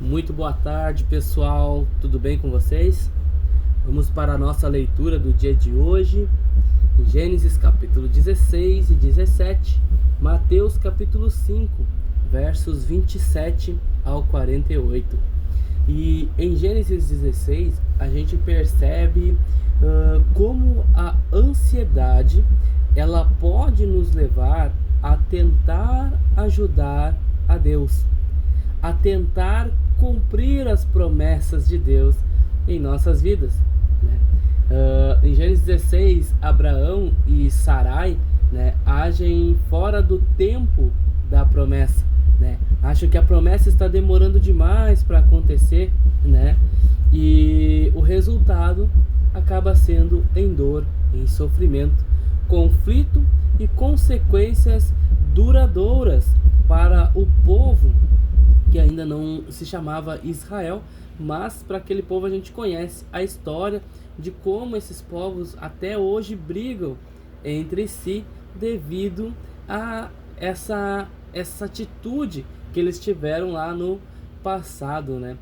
Muito boa tarde, pessoal. Tudo bem com vocês? Vamos para a nossa leitura do dia de hoje, em Gênesis capítulo 16 e 17, Mateus capítulo 5, versos 27 ao 48. E em Gênesis 16 a gente percebe como a ansiedade ela pode nos levar a tentar ajudar a Deus, a tentar cumprir as promessas de Deus em nossas vidas, né? Em Gênesis 16, Abraão e Sarai, né, agem fora do tempo da promessa, né? Acham que a promessa está demorando demais para acontecer, né? E o resultado acaba sendo em dor, em sofrimento, conflito e consequências duradouras para o povo que ainda não se chamava Israel, mas para aquele povo a gente conhece a história de como esses povos até hoje brigam entre si devido a essa atitude que eles tiveram lá no passado, né?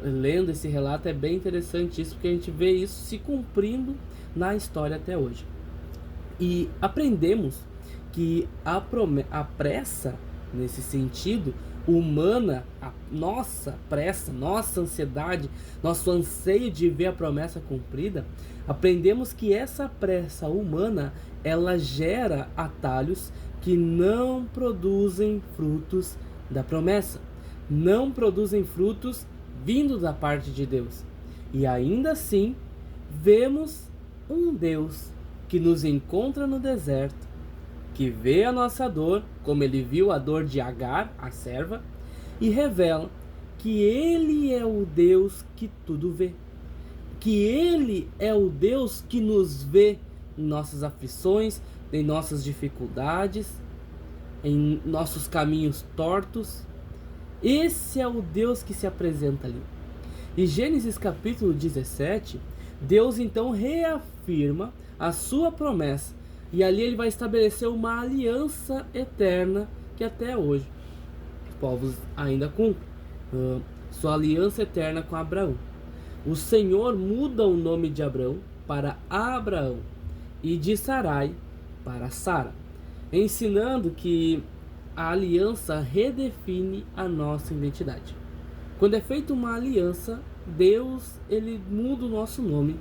Lendo esse relato é bem interessante isso, porque a gente vê isso se cumprindo na história até hoje. E aprendemos que a pressa, nesse sentido, humana, a nossa pressa, nossa ansiedade, nosso anseio de ver a promessa cumprida, aprendemos que essa pressa humana, ela gera atalhos que não produzem frutos da promessa, não produzem frutos vindos da parte de Deus. E ainda assim, vemos um Deus que nos encontra no deserto, que vê a nossa dor, como ele viu a dor de Agar, a serva, e revela que ele é o Deus que tudo vê, que ele é o Deus que nos vê em nossas aflições, em nossas dificuldades, em nossos caminhos tortos. Esse é o Deus que se apresenta ali. Em Gênesis capítulo 17, Deus então reafirma a sua promessa, e ali ele vai estabelecer uma aliança eterna que até hoje os povos ainda cumprem. Sua aliança eterna com Abraão. O Senhor muda o nome de Abraão para Abraão e de Sarai para Sara, ensinando que a aliança redefine a nossa identidade. Quando é feita uma aliança, Deus ele muda o nosso nome,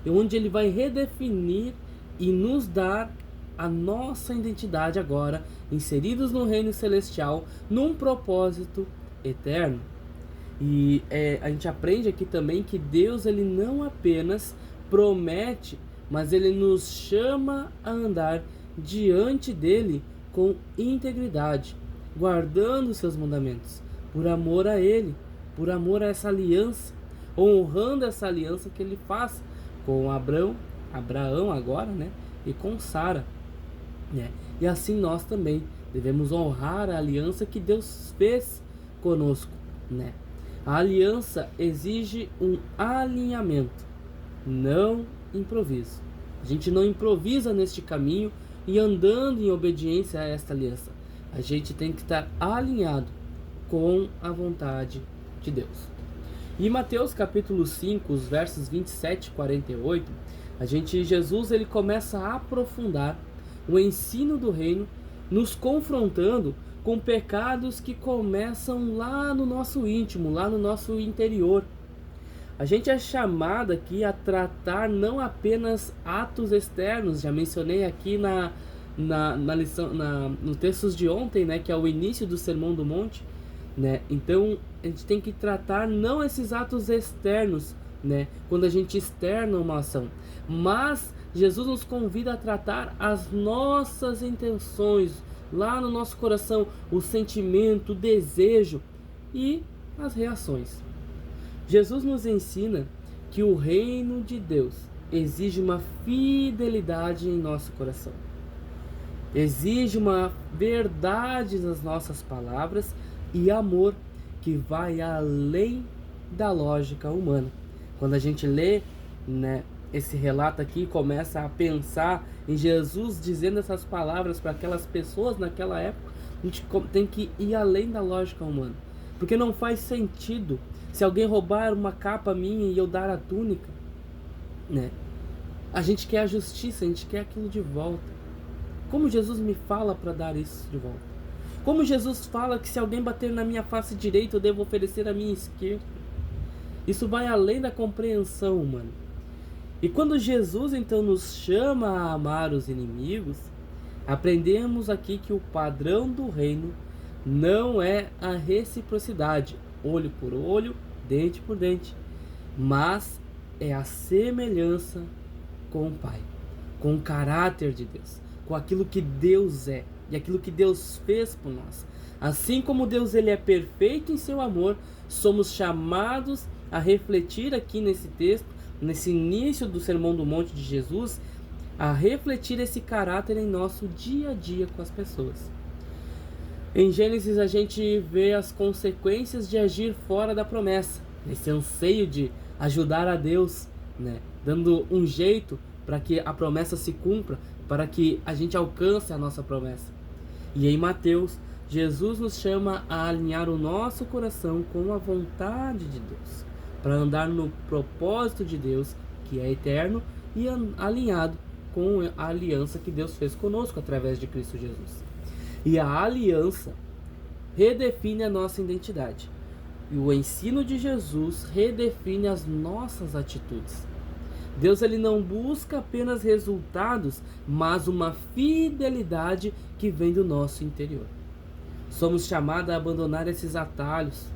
onde ele vai redefinir e nos dar a nossa identidade agora, inseridos no reino celestial, num propósito eterno. E a gente aprende aqui também que Deus ele não apenas promete, mas ele nos chama a andar diante dele com integridade, guardando seus mandamentos, por amor a ele, por amor a essa aliança, honrando essa aliança que ele faz com Abraão agora, né? E com Sara, né? E assim nós também devemos honrar a aliança que Deus fez conosco, né? A aliança exige um alinhamento, não improviso. A gente não improvisa neste caminho e andando em obediência a esta aliança. A gente tem que estar alinhado com a vontade de Deus. E Mateus capítulo 5, os versos 27 e 48, Jesus ele começa a aprofundar o ensino do reino, nos confrontando com pecados que começam lá no nosso íntimo, lá no nosso interior. A gente é chamado aqui a tratar não apenas atos externos, já mencionei aqui na lição, no textos de ontem, né, que é o início do Sermão do Monte, né? Então a gente tem que tratar não esses atos externos, né, quando a gente externa uma ação, mas Jesus nos convida a tratar as nossas intenções, lá no nosso coração, o sentimento, o desejo e as reações. Jesus nos ensina que o reino de Deus exige uma fidelidade em nosso coração, exige uma verdade nas nossas palavras e amor que vai além da lógica humana. Quando a gente lê, né, esse relato aqui, começa a pensar em Jesus dizendo essas palavras para aquelas pessoas naquela época, a gente tem que ir além da lógica humana, Porque não faz sentido se alguém roubar uma capa minha e eu dar a túnica, né? A gente quer a justiça, a gente quer aquilo de volta. Como Jesus me fala para dar isso de volta? Como Jesus fala que se alguém bater na minha face direita, eu devo oferecer a minha esquerda? Isso vai além da compreensão humana. E quando Jesus então nos chama a amar os inimigos, aprendemos aqui que o padrão do reino não é a reciprocidade, olho por olho, dente por dente, mas é a semelhança com o Pai, com o caráter de Deus, com aquilo que Deus é e aquilo que Deus fez por nós. Assim como Deus ele é perfeito em seu amor, somos chamados a refletir aqui nesse texto, nesse início do Sermão do Monte de Jesus, a refletir esse caráter em nosso dia a dia com as pessoas. Em Gênesis a gente vê as consequências de agir fora da promessa, nesse anseio de ajudar a Deus, né? Dando um jeito para que a promessa se cumpra, para que a gente alcance a nossa promessa. E em Mateus, Jesus nos chama a alinhar o nosso coração com a vontade de Deus, para andar no propósito de Deus, que é eterno, e alinhado com a aliança que Deus fez conosco através de Cristo Jesus. E a aliança redefine a nossa identidade. E o ensino de Jesus redefine as nossas atitudes. Deus ele não busca apenas resultados, mas uma fidelidade que vem do nosso interior. Somos chamados a abandonar esses atalhos,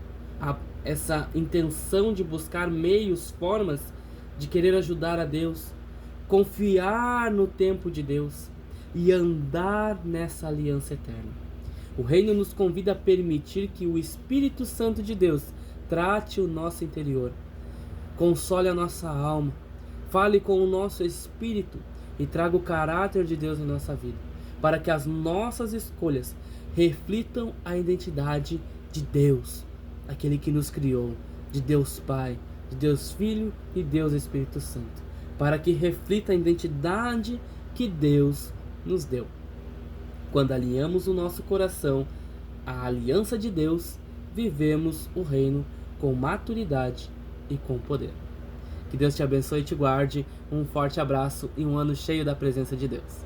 essa intenção de buscar meios, formas de querer ajudar a Deus, confiar no tempo de Deus e andar nessa aliança eterna. O reino nos convida a permitir que o Espírito Santo de Deus trate o nosso interior, console a nossa alma, fale com o nosso espírito e traga o caráter de Deus na nossa vida, para que as nossas escolhas reflitam a identidade de Deus, aquele que nos criou, de Deus Pai, de Deus Filho e Deus Espírito Santo, para que reflita a identidade que Deus nos deu. Quando alinhamos o nosso coração à aliança de Deus, vivemos o reino com maturidade e com poder. Que Deus te abençoe e te guarde. Um forte abraço e um ano cheio da presença de Deus.